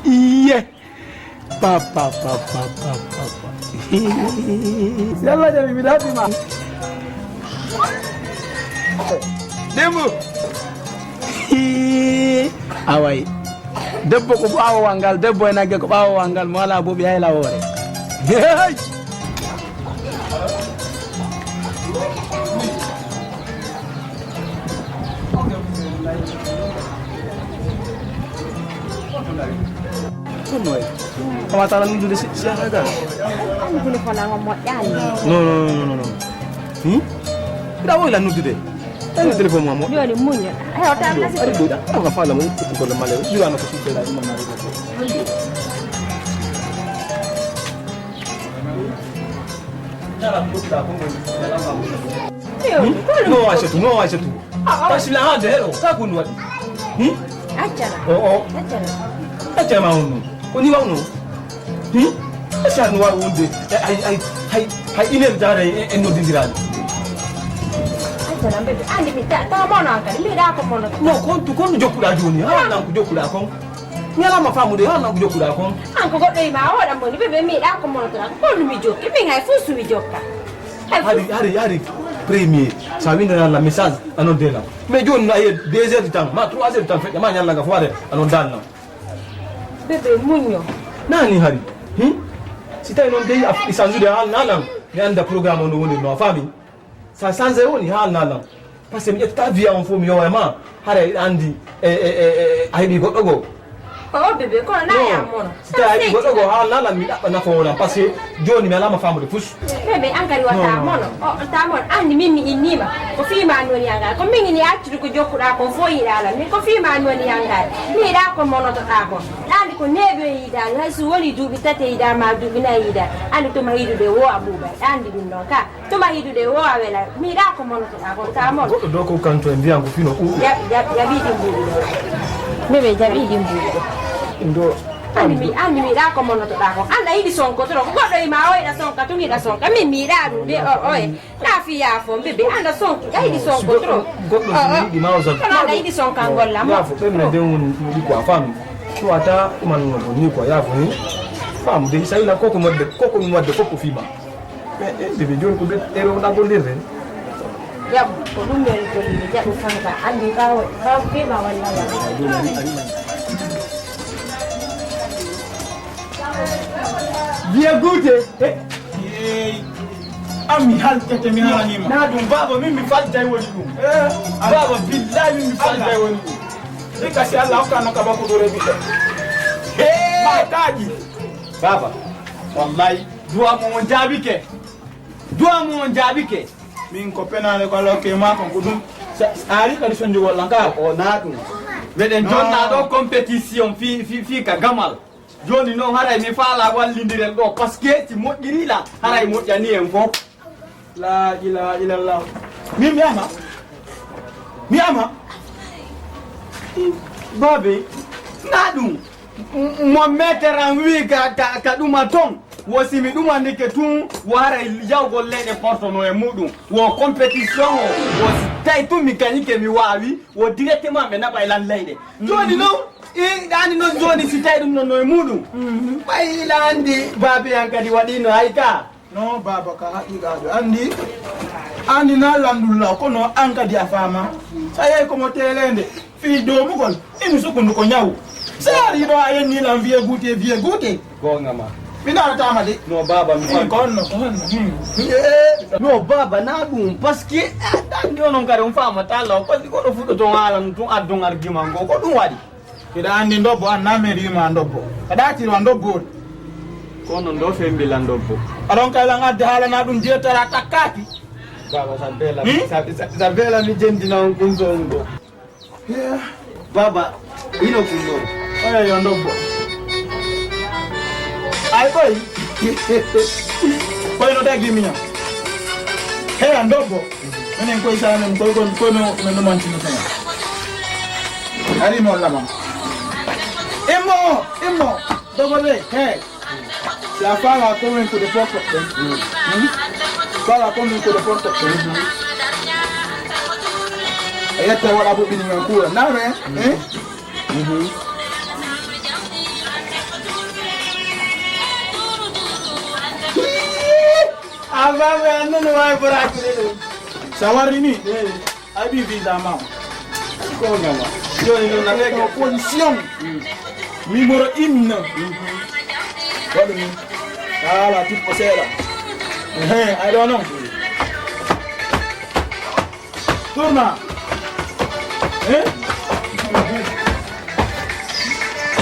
Yeah. Papa. Yalla jadi bidati ma. Demu. Awai. Debbo ko bawo wangal debbo nagge ko bawo wangal mo wala bobi hayla wore. Hey. Kunoy. Kamataran mo dito siya agad. Ano ko na ngomot yan? No. Ida wo la nu dide. Ano telephone mo mo? Yo ni munya. Ay ota na si. Ari duda. Ano ka fala mo ko le male. Yo ano ko si tela mo na ri. Dala puta ko mo. Dala ma mo. No acha tu. Basi la hande hero. Ka kunwa. Acha. Oh. Acha ma unu. Oni wa unu. Acha no wa unde. Ai ine dare eno dindirani. Acha nambe. Ani mita ta mona ka. Mi da ko mona. No kon jokula joni. Ha na ku jokula kon. Nyala mafamu de ha na ku jokula kon. An ko goddo ma o da moni bebe mi da ko mona to ko mi jokki mi ngai fusu mi jokka. Hari premier ça vient dans la message anon dela mais joni na 2 heures de temps ma 3 heures de temps fait ma nyalla ga foire anon dalna bebe munyo nani hari si tay non dey isanzu de hal nalam mi anda programme no woni no fami sa sanze woni hal nalam parce que mi ta via on fo mi yo ma hare andi ay bi goddo Oh bebe ko na ya mona. Sita ai godo go ha la mi na fo na parce joni mi ala ma famu de fus. Bebe ankari wata mono. Oh ta mon andi mimi inima. Ko fi ma no ni anga. Ko mingi ni atu ko jokura ko fo ira mi ko fi ma no ni anga. Mi da ko mono to ta ko. Andi ko nebe ida la su woni dubi tate ida ma dubi na ida. Andi to ma hidu de wo abuba. Andi bin no ka. To ma hidu de wo awela. Mi da ko mono to ta ko ta mon. Do ko kanto envia ngo fino. Ya bidi mbudu. Bebe ja bidi mbudu. Ndo ani mi da ko mono to da ko anda idi sonko to ko do ima o ida sonka to mi da sonka mi da du de o na fi ya fo bebe anda sonko idi sonko to goddo di mawza anda idi sonka ngolla mo ya fo pemna de un di ko afam to ata man no ni ko ya fo ni fam de sai la koko modde koko fiba de be jon ko de ero na gondirre ya ko dum ne ko ni ja ufanga andi ka fiba wala ya Bien goûté. Ami hal tete mi hala nima. Na dum baba mimi falta woni dum. Baba billahi mimi falta woni dum. Ikasi Allah kana ka ba ko dore bi. Ma kaji. Baba wallahi duwa mo jabi ke. Min ko penale ko loke ma ko dum. Ari ka sonjo wala ka O na dum. Beden jonna do competition fi ka gamal. Joni non haray mi faala wallindiren do parce que ti modiri la haray modjani en fo la ilaha illallah mi ama babe nadum mo meteran wi ka duma ton wosi mi duma ndike tun wo haray jawgol lede porto no e mudum wo competition wo tay tu mécanique mi wawi wo directement me naba ilan leyde joni non dani no joni si tay dum no e mudum bay ilandi babe yankadi wadino hayka no baba ka haqiqa do andi na landullah ko no ankadi afama say ko mo telende fi do mu gol inu sukundu ko nyaw sari do ayeni lan vie goûter go ngama mina ta de no baba mi ko no baba na dum parce que dan do non kare on fama talla ko do fudo to ngalam tun adun argument go ko dum wadi ida andi ndobo anameri ma ndobo kadati wa ndobo kono ndo fembila ndobo alon kala ngadde hala na dum jetara takati baba sabela mi jendi na kunzo ndo baba ino kunzo oya yo ndobo ay boy boy no dagi minya hey ndobo menen ko isana ko no mantino tan ari mo lama Imo, doble, hey. La fala come con le porte. Fala come con le porte. Ella te va a bubi ni ngakula. Na me, Ababa anu wa buraku de. Sawari ni. Abi visa mam. Ko ngama. Yo ni na mega Position. Numéro 1. Wala ni. Ala tu posera. I don't know. Turna.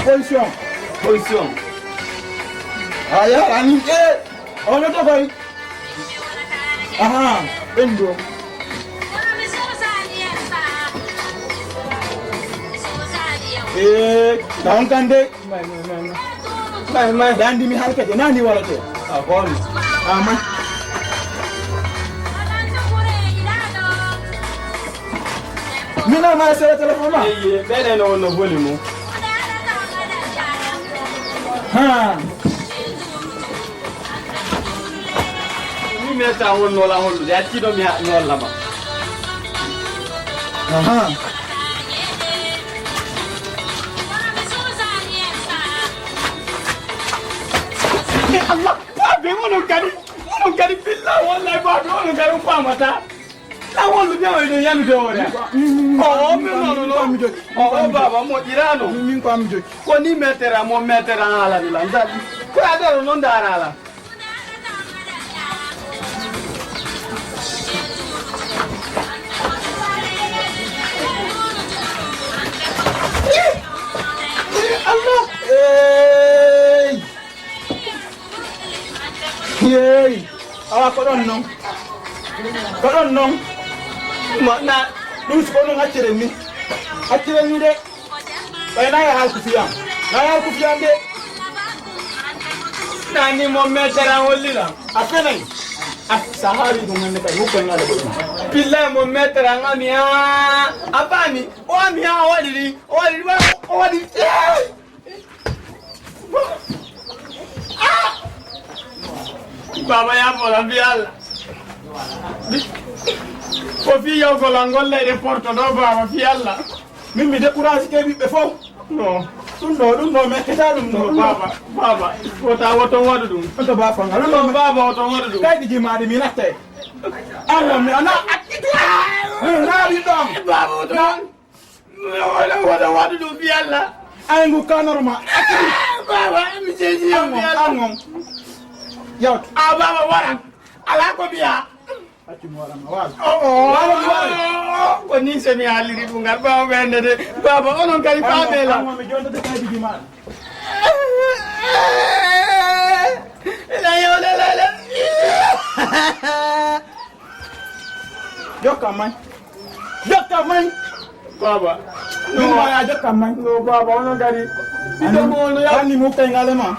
Position. position. Aya ani ono to koy. Aha, bendo. Daun kande. Mai dandi mi halkete nani warate. Akon. Ama. Mina ma sera telephone ma. Bene no boli mo. Ha. Ni meta won no la holu ya ti do mi no la ba. Aha. Allah, be wono kadi billa wallahi ba be wono kadi famata. La wonu be wono yanu de ora. Oh, me no. Oh, baba mo dirano. Min ko am joki. Ko ni metera mo metera ala ni la ndadi. Ko adaro non dara ala. Allah. Yey. Awa ko don non. Ko don non. Ma na Dum ko non accere ni. Accere ni de. Bay na ya hal ku fiyam. Na ya ku fiyam de. nani mo metera holila. Afenay. Sahari dum ne kay ko ngala ko. Billahi mo metera ngami ha. Abani, o ami ha wadi wadi. Baba ya fola bial. Ko fi yo ko langolle de porto do baba fi Allah. Min mi décourage ke bi be fo. No. Dum do me keta dum No do baba. Wota woto wadu dum. to ba fa ngalo No no baba woto wadu dum. kay di jimade mi natte. Amo mi ana akitu. Na bi dom. Baba woto. Wala wadu dum fi Allah. Ay ngu kanorma. Baba mi jeji yo fi Allah. Angom. Yaw. Baba waran. Ala ko biya. Ati mo wala ma wala. Ko ni se mi haliri bungal baba bende de. Baba onon kali famela. Angom mi jonda de kay di jimade. La. Jokka man. Baba. No ma ya jokka man. No baba onon kali. Ito mo ono ya. Ani mo kay ngale ma.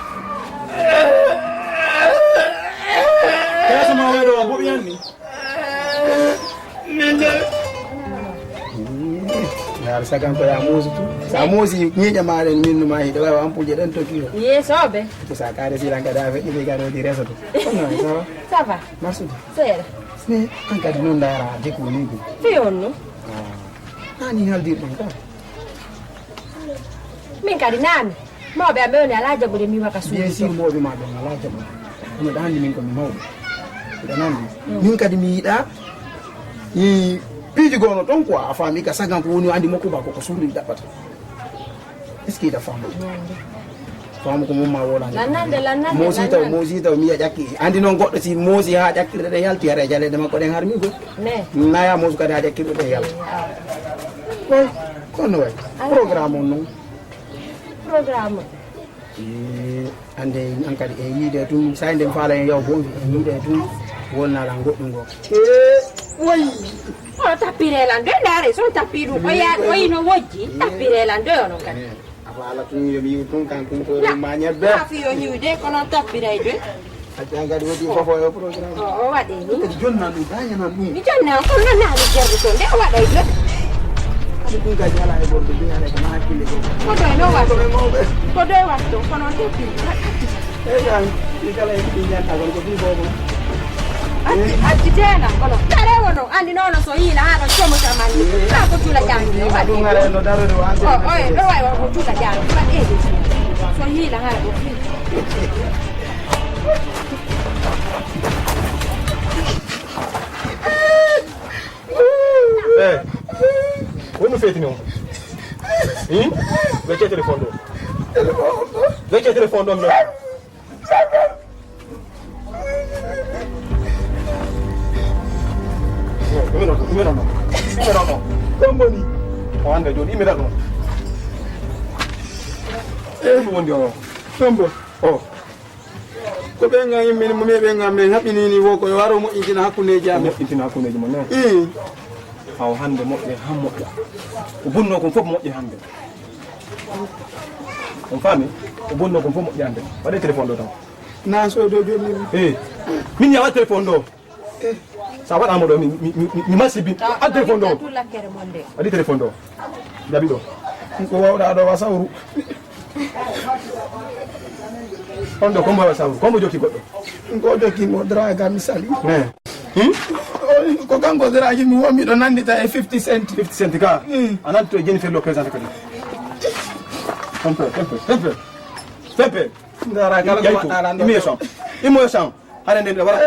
Kaya sama wedo bu yanni. Ninde. Yar sagan ko ya mozi tu. Sa mozi nyeja mare minnu ma hido wa ampuje den to kiyo. Sobe. To sa kare silang kada fe ibe garo di reso to. No, Ça va? Maksud. Sera. Ne kan kadi non dara de ko ni ko. Fionno. Ani hal di dum ka. Min kadi nani. Mo be amene alaja bude mi waka Bien sûr mo be ma be la jaba. Mo dandi min ko mi maw. Da nan min kadi mi yida. Yi piji gono ton quoi afami ka sagan ko woni andi mako ba ko suri dabata. Est-ce qu'il da famo? Famo ko mo ma wona. Lannande. Mosi taw mi ya jakki andi non goddo si mosi ha jakkirde de yalti yare jale de makko den harmi ko. Ne. Naya mosu kada ha jakkirde de yal. Kono way. Programme non. Programme. Ande an kadi e yide tum sayde faala en yaw bongi e yide tum wonna la goddum go. Woi. Oh, tapirela ndo ndare so tapiru. Oyi no woji. Tapirela ndo no kan. Afala tum yo mi tum kan tum to ma nyabbe. Afi yo hiude kono tapira ide. Ati ngadi wodi fofo yo programme. O wade ni. Kadi jonna du danya nan dum. Mi jonna ko na ni jabu to nde wada ide. Kadi dum ga jala e bordo bi ale kana hakkile go. Ko do no wado. Ko do wado kono tapira. Yan ikala e bi nyanta ko bi bobo. Ati tena kono. Tare wono andi nono so hila hano chomo chamani. Ka ko tula jangi. Adu ngare no daro do ante. Oh, do wa tuka jalo fa so hila ngala ko fi Como fez não? Vai ter telefone. Vai ter telefone não. Não. Como ni? Anda John, imira não. Bom dia. Tombo. Oh. Ko be nga yimbe mo me be nga me habini ni woko waro mo intina hakune jam. Intina hakune jam ne. Aw hande mo e hammo ya. O bonno ko fof mo e hande. On fami? O bonno ko fof mo e hande. Wade téléphone do tan. Na so do joni. Min ya wa téléphone do. Sa wada mo do mi masibi. A téléphone do. Wadi téléphone do. Jabi do. Ko wawda do wasawru. Ondo kombo wasawru. Kombo joki goddo. Ko joki mo draga misali. Ko kanko diraji mi womi do nandita e 50 cent. 50 cent ka. Anan to Jennifer Lopez an kadi. Tempe. Ndara kala ko ala ndo. Imo son. Hare ndende wala.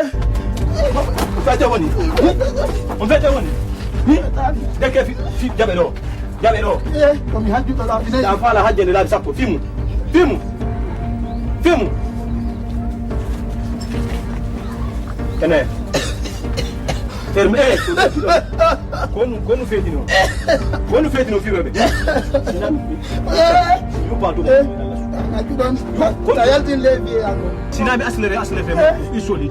Fete woni. On fete woni. Deke fi jabe do. Ko mi hajju to la fi Da fala hajjene la sappo fimu. Kene. Terme Quando fez no filme. Eu pato. Sinami acelere isoli.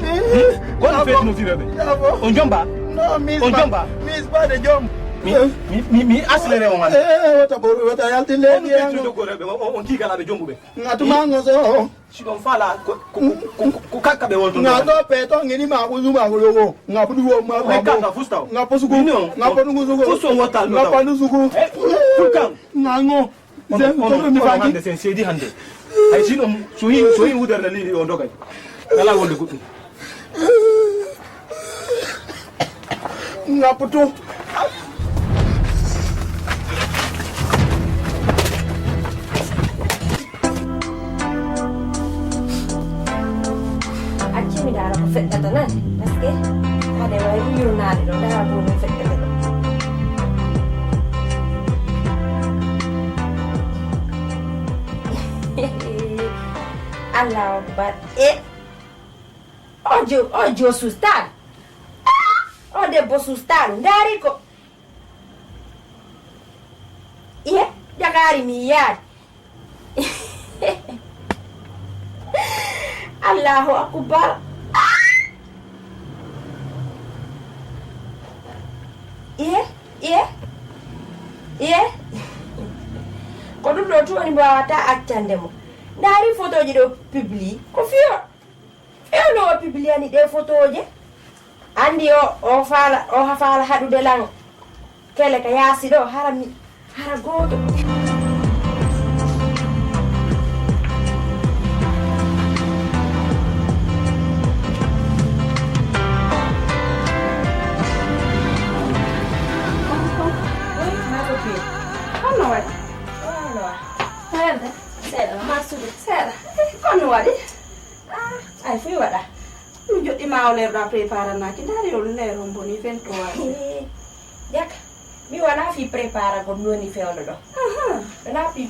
Quando fez no filme. Onjomba. No, Miss Bade Jom. Mi acelere on. Wata yalti lady yango. On kigala be jombube. Ngatumango so. Si don fala ko kakka be wonto. Ngato peto ngini ma kuzu ma kulogo. Ngapudu wo ma. Kaka fusta. Ngaposugo. Ngaponugo sugo. Fusto wota. Ngapanusugo. Tukam. Nango. On mi fagi sen sedi hande. Ay sino so yi wudar na li on dogay. Ala wonde gudu. Ngaputu. mi dara ko fedda tanan parce que ade way yurnade do dara do mo fedda do Allah akbar ojo sustar debbo sustar ndari ko jagari mi yaad Allahu akbar ko ɗum ɗo toni mbawata accande mo ndaari photo ji ɗo publie ko fewno o publie ani ɗe photo je andi o faala haɗude lan kele ka yaasi ɗo hara gooto kono waɗi ay fuy waɗa ɗum joɗɗima o lerɗa préparé naki ndaari o leer on boni 23 jaka mi wona fi préparé go mi woni fewno ɗo wona fi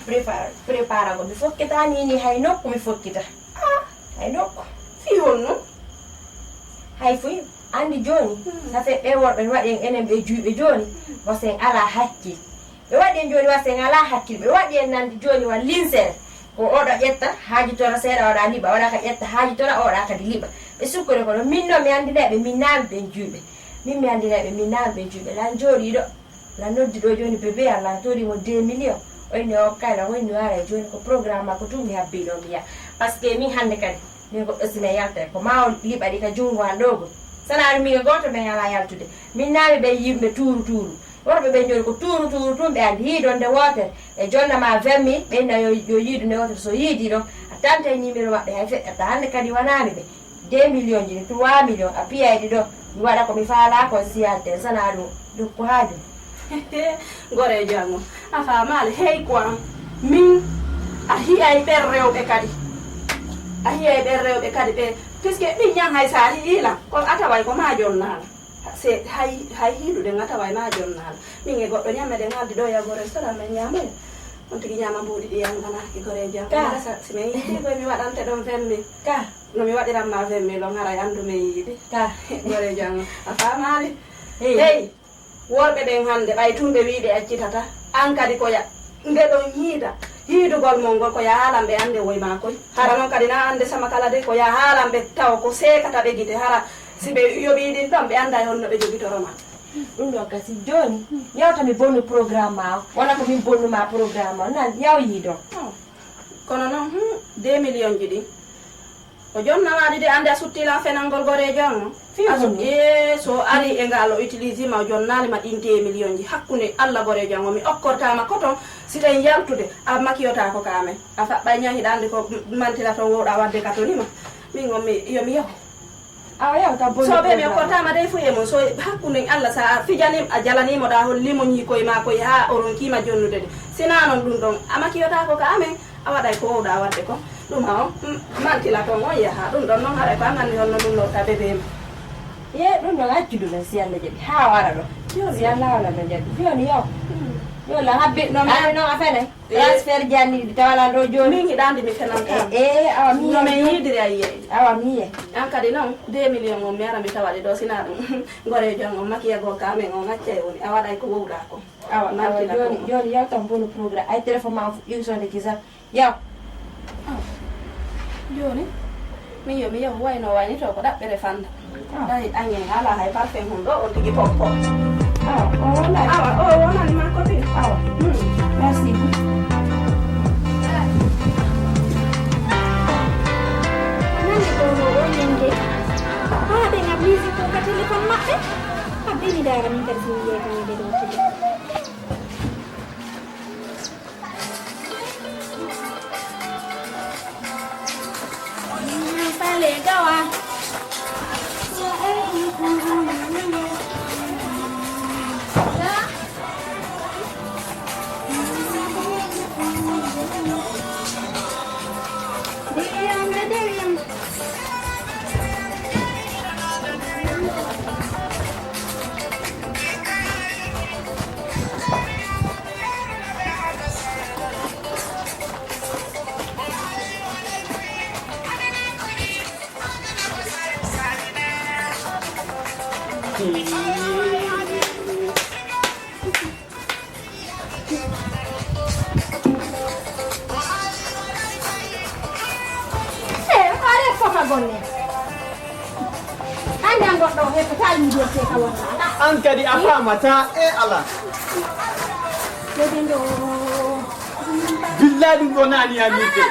préparé go mi fokkitanini hay nokku mi fokkita hay nokku fi honno hay fuy andi joni safe ɓe worɓe waɗen enen ɓe juuɓe joni wasen ala hakkil ɓe waɗi en joni wasen ala hakkil ɓe waɗi en nande joni wa linsere ko oɗo ƴetta haajitora seeɗa oɗa liɓa oɗa ka ƴetta haajitora oɗa kadi liɓa ɓe sukkore kono min no mi andineɓe min naami ɓen juuɓe min mi andineɓe min naami ɓen juuɓe lan jooɗiɗo lan noddi ɗo joni bébé allah torimo 2 millions oyni o kayla wonni wara joni ko programme makko tum mi habbiɗo mi yiya par ce que min hande kadi min goɗɗo sine yaltere ko ma o liɓa ɗi ka junngo an ɗogo sanari miga goto ɓen ala yaltude min naami ɓen yimɓe tuuru worɓe ɓen joni ko tuuru tum ɓe andi yiidonde wotere e jonnama 20 000 ɓenna yo yiidu nde wotere so yiidi ɗon a tanta e numéro maɓɓe hay feƴƴata hande kadi wonami ɓe 2 millions ji 3 millions a piyayɗi ɗo mi waɗa komi faala kon siyante sana ɗum ko haajum gore jango a famale hey quoi min a hiyay ɓer rewɓe kadi a hiyay ɓer rewɓe kadi ɓe puisque ɗin ñan hay sa hiila ko ataway ko ma jonnala se hay hiiluɗen ataway ma jonnala min e goɗɗo ñammeɗen halde ɗo yago restaurant men ñamoya on tigi ñama mbuɗi ɗi yanganaki gore jam si min yiiti koye mi waɗante ɗon 20 000 ka no mi waɗiranma 20 000 on haray andu min yiiɗi ka gore jam a famali hey worɓe ɓen hande ɓay tumɓe wiiɗe accitata an kadi koya nde ɗon hiida hiidugol mon ngol ko ya haalan ɓe ande woy ma koy hara noon kadi na ande sama kala de ko ya haalan ɓe tawa ko sekata ɓe gite hara si ɓe yoɓiɗin ɗon ɓe anda e honno ɓe jogitoroma ɗum ɗo kasi joni yawtami bonnu programme ma o wona ko min bonnuma programme o nan yaw yiiɗo kono noon 2 millions ji ɗin ko jonnawaɗi de ande a suttilan fenalngol gorejo on so ari e ngal o utilise ma o jonnalima ɗin 2 millions ji hakkude allah gorejo on o mi okkortama coton si tawi yaltude a makiyota ko kamen a faɓɓay ñahiɗa ande ko mantira ton wowɗa wadde katonima min on yomi yaho awa yawta bonnu soɓe mi okkortama de fo e mum so hakkude allah sa fijanim a jalanimoɗa hollimo ñikoye ma koye ha o ronkima jonnude de sina noon ɗum ɗon a makiyota ko kamen a waɗay ko wowɗa wadde ko ɗum ha on mantila ton on yaha ɗum ɗon noon haɗa ko an andi honno ɗum lorta bébé ma ye ɗum ɗon accuɗumen si allah jaɓi ha wara ɗo si allah wala no jaɓi joni yaw yola habbi no mari noon a fene transfert janniɗi tawala ɗo joni min hiɗandi mi fenanta awa mi no min yiidiri a yiye awa mi yiye an kadi noon 2 millions on mi ara mi tawaɗe ɗo sina ɗum gore jon on makiyagol kamen on acca e woni a waɗay ko wowɗa ko awa joni yawtan bonu programme ay téléphone ma usode kisa yaw joni min yo mi yahu wayno wayni to ko ɗaɓɓere fanda ɗay añe ala hay parfum hum ɗo on tigi poppo awa o wonanima copine awa merci nande ɗo o ñande ha ɓe ngam musique o ka téléphone maɓɓe habbini dara min kadi somi yeekanide ɗo tigi pale gawa an kadi a famata e ala billahi ɗum ɗo nani yamirte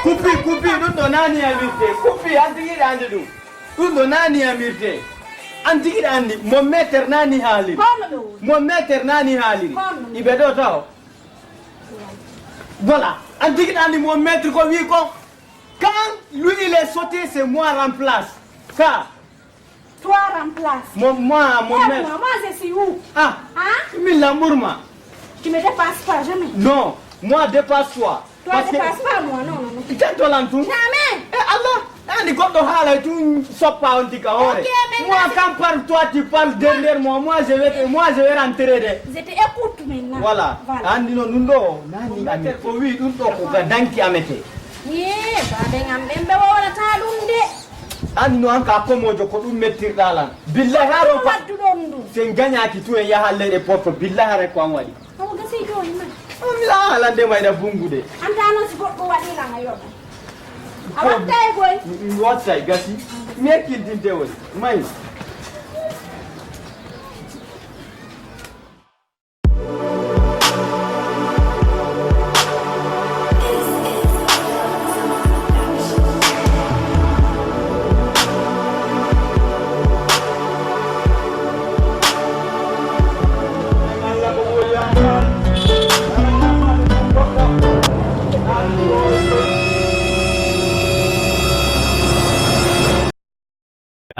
kupi ɗum ɗo nani yamirte kupi an tigiɗa andi ɗum ɗo nani yamirte an tigiɗa andi mo métre nani haaliri mo métre nani haaliri iɓe ɗo taw voilà an tigiɗa andi mo métre ko wi ko quand lui il est sauté c'est moi remplace ça. Toi remplace. Moi, maître. Moi, je suis où? Ah, mais l'amour, Tu me dépasses pas, jamais. Non, moi, dépasse-toi. Toi, dépasse pas, moi, non. Tiens-toi là, tout. Jamais. Eh, Allah, on est comme dans tu sors pas, on dit qu'à moi, quand parle toi, tu parles derrière moi. Moi, je vais rentrer. Je t'écoute maintenant. Voilà. Andi no nundo, nani amete. Oui, nundo ko danki amete. Yeah, ba ngam bembe wala ta dum de. An no anka komojo ko ɗum mettirɗa lan billahi haro ko wadduɗon ɗum sen gañaki tu en yaha leyɗe porto billahi hare ko an waɗi omo gasi joni man mi ala nde mayɗa bungude antano si goɗɗo waɗilanga yoɓa a watta e goy mi watta e gasi mi hekkildinte woni mayi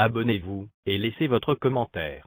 Abonnez-vous et laissez votre commentaire.